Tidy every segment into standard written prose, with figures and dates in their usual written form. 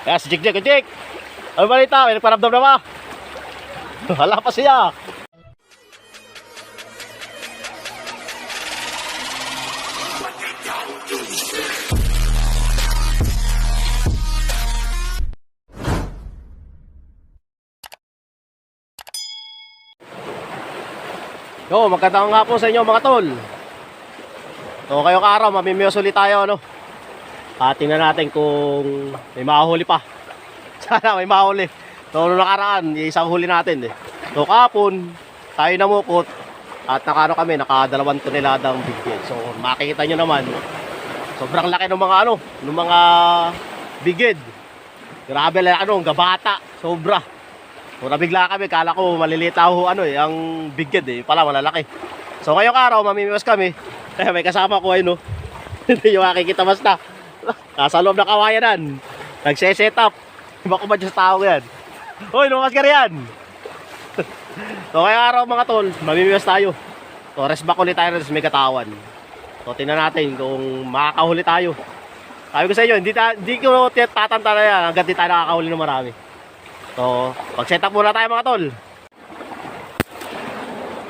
Kaya si Jik Jik, Jik! Ano balita? May nagparamdam na ba? Hala pa siya. Yo, magandang hapon sa inyo mga tol. So kayong araw, mamimiyos ulit tayo, ano? Tingnan natin kung may mahuli pa. Sana may mahuli. So nung nakaraan, isang huli natin eh. So kahapon, tayo namukot. At nakano kami, naka 2 toneladang bighead. So makikita nyo naman, sobrang laki ng mga ano, ng mga bighead. Grabe lang ano, gabata, sobra. So nabigla kami, kala ko maliliit ako ano eh, ang bighead eh, pala malalaki. So ngayong araw, mamimiwas kami. Kaya may kasama ko ay no. Hindi nyo makikita basta. Nasa loob ng kawayanan. Nagse-set up. Iba ko ba dyan sa tao yan? Uy, lumakas ka riyan. So ngayong araw mga tol, mamimiwas tayo. So rest back ulit tayo sa may katawan. So tingnan natin kung makakahuli tayo. Sabi ko sa inyo, hindi ko tatanta na yan hanggang di tayo nakakahuli ng marami. So, pag-set up muna tayo mga tol.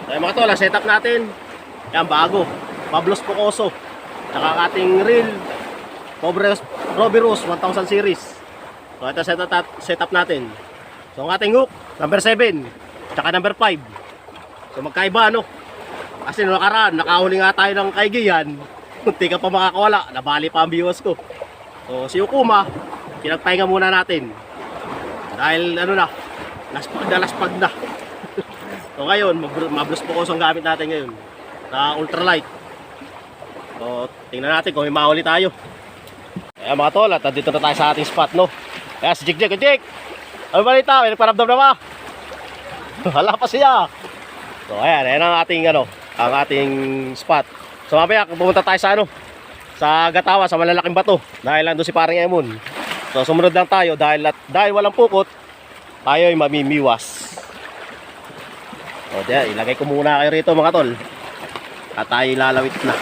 Tayo mga tol, set up natin. Yan, bago. Pablos Pocoso. Tsaka ang ating reel Roberus 1000 series. So, ito set up natin. So, ang ating hook, number 7. Tsaka number 5. So, magkaiba ano. Kasi nung nakaraan, nakahuli nga tayo ng kaigihan. Hindi ka pa makakawala. Nabali pa ang viewers ko. So, si Ukuma, pinagpahinga muna natin. Dahil ano na, laspag na. So ngayon, mablos po ang gamit natin ngayon na ultralight. So tingnan natin kung may mahuli tayo. Kaya mga tol, at dito na tayo sa ating spot no. Kaya si Jik Jik, Jik! Ano balita? May nagparamdam na ba? Hala pa siya. So ayan ang ating ano, ang ating spot. So mamaya pumunta tayo sa ano, sa Gatawa, sa malalaking bato. Dahil nandun si Paring Emon. So sumunod lang tayo dahil walang pukot, tayo ay mamimiwas. So diyan, ilagay ko muna kayo rito mga tol. At tayo lalawit na.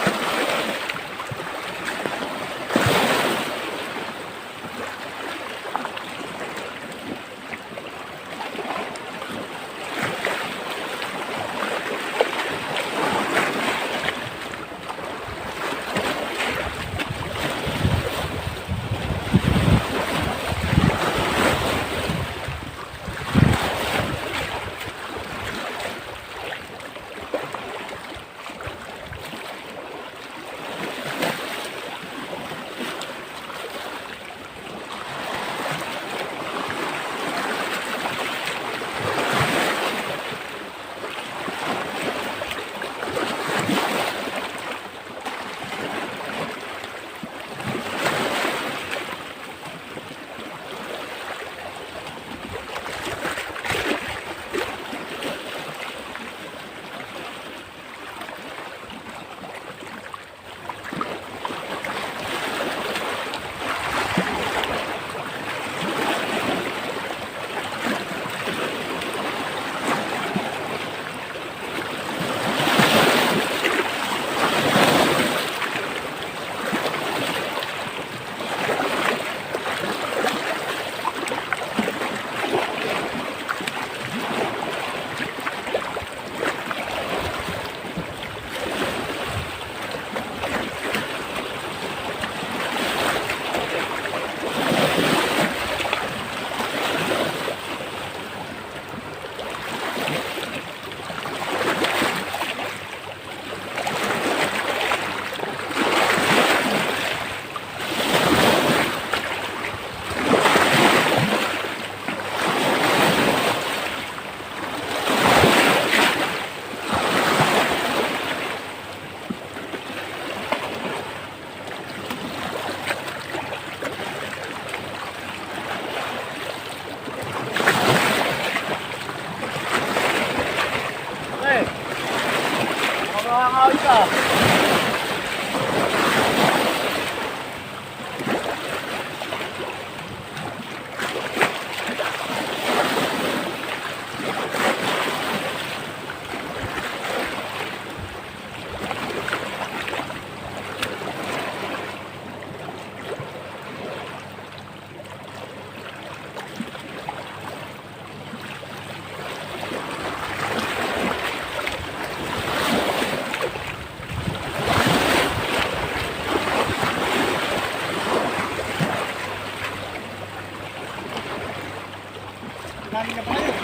Galing na pala yun.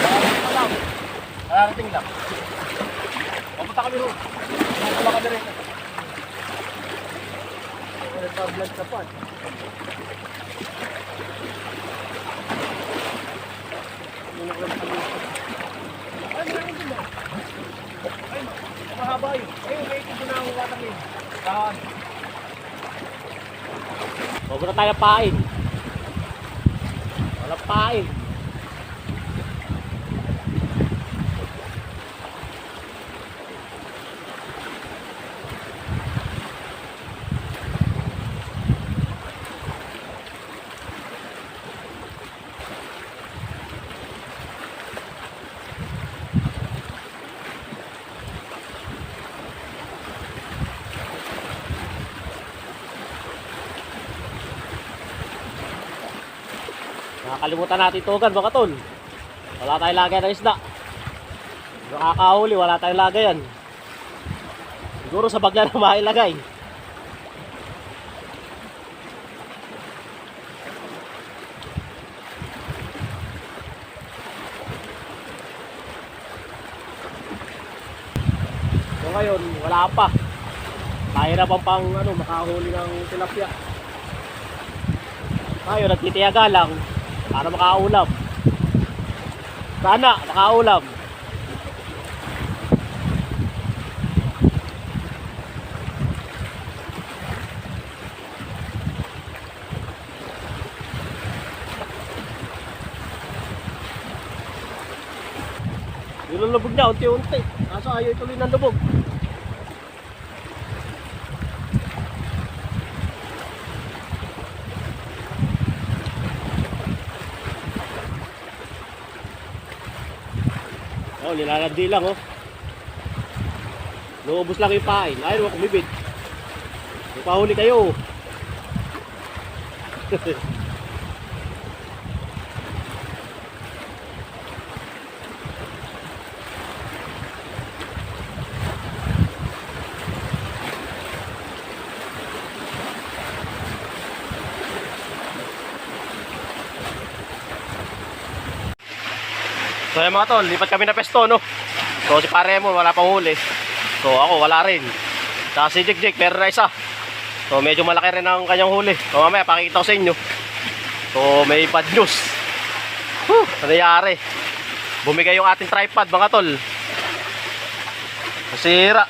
Darating pa lang. Darating lang. Papunta kami ron. Papunta kami rin. Nagpa-vlog ka pa. Ay, maraming din ba? Ay, mahaba yun. Ayun, may ito na ang watak yun. Saan? Huwag na tayo pain. Walang pain. Nakakalimutan natin tugan mga tol. Wala tayong lagay ng isda. Nakakahuli, wala tayong lagayan. Siguro sa bagla na mailagay. So ngayon, wala pa. Mahirapan pang makahuli ng tilapia. Ngayon, nagtitiyaga lang para makaulam. Sana makaulam. Nilulubog niya unti-unti. Kaso ayaw ituloy ng lubog. Oh, nilalandi lang oh. Nuubos lang yung pain. Ayaw mo kumibit. Ipahuli kayo. So yung mga tol, lipat kami na pesto, no? So si pare mo, wala pang huli. So ako, wala rin. Saka si Jik meron na isa. So medyo malaki rin ang kanyang huli. So mamaya, pakikita ko sa inyo. So may bad news. Ano nangyari? Bumigay yung ating tripod, mga tol. Sira.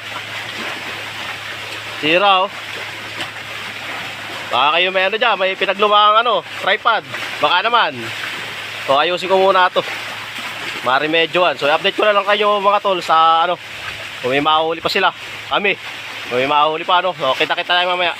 Sira, oh. Baka kayo may dyan, may pinaglumang tripod. Baka naman. So ayusin ko muna ito. Marimedyoan. So update ko na lang kayo mga tol sa kung may mahuli pa sila. Kami. Kung may mahuli pa So kita-kita tayo mamaya.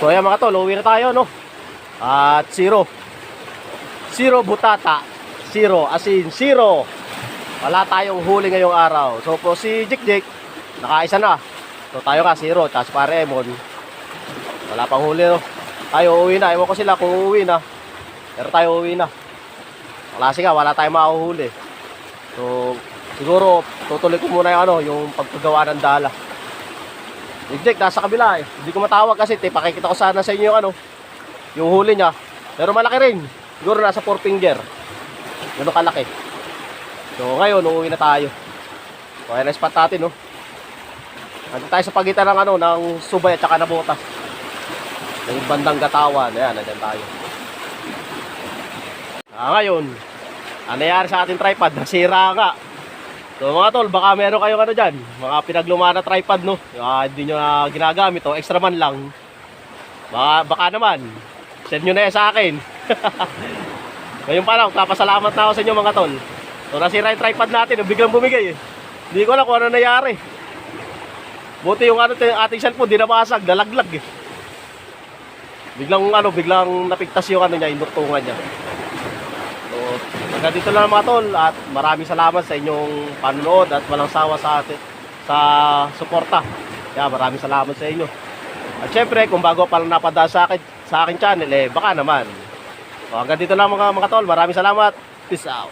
So ayan mga tol, uwi na tayo At zero butata, zero asin, zero. Wala tayong huli ngayong araw. So po si Jik nakaisa na. So tayo ka zero, tapos pare Emon Wala pang huli, no? Tayo uuwi na. Ewan ko sila kung uuwi na. Pero tayo uuwi na. Klase nga, wala tayong mahuhuli. So, siguro, tutuloy ko muna yung, yung pagpagawa ng dala. Yung Jake, nasa kabila eh. Hindi ko matawag kasi, pakikita ko sana sa inyo yung yung huli niya. Pero malaki rin. Siguro nasa 4 finger. Gano'n kalaki. So, ngayon, uuwi na tayo. So, ayan ang spot natin, no? Nandito tayo sa pagitan ng ng Subay at saka Nabotas. Yung bandang Gatawan. Ayan, nandiyan tayo. Ngayon, ano nangyari sa ating tripod? Nasira nga. So mga tol, baka meron kayong dyan, mga pinagluma na tripod, no? Hindi nyo na ginagamit, o extra man lang. Baka naman, send nyo na yan sa akin. Ngayon pa lang, papasalamat na ako sa inyo mga tol. So nasira yung tripod natin, biglang bumigay eh. Hindi ko alam kung ano nangyari. Buti yung ating cellphone, di nabasag, dalaglag eh. Biglang napigtas yung niya, yung duktungan niya. So, hanggang dito lang mga tol, at maraming salamat sa inyong panonood at walang sawa sa suporta. Kaya maraming salamat sa inyo. At syempre, kung bago pa lang napadaan sa akin channel, baka naman. So, hanggang dito lang mga tol, maraming salamat. Peace out.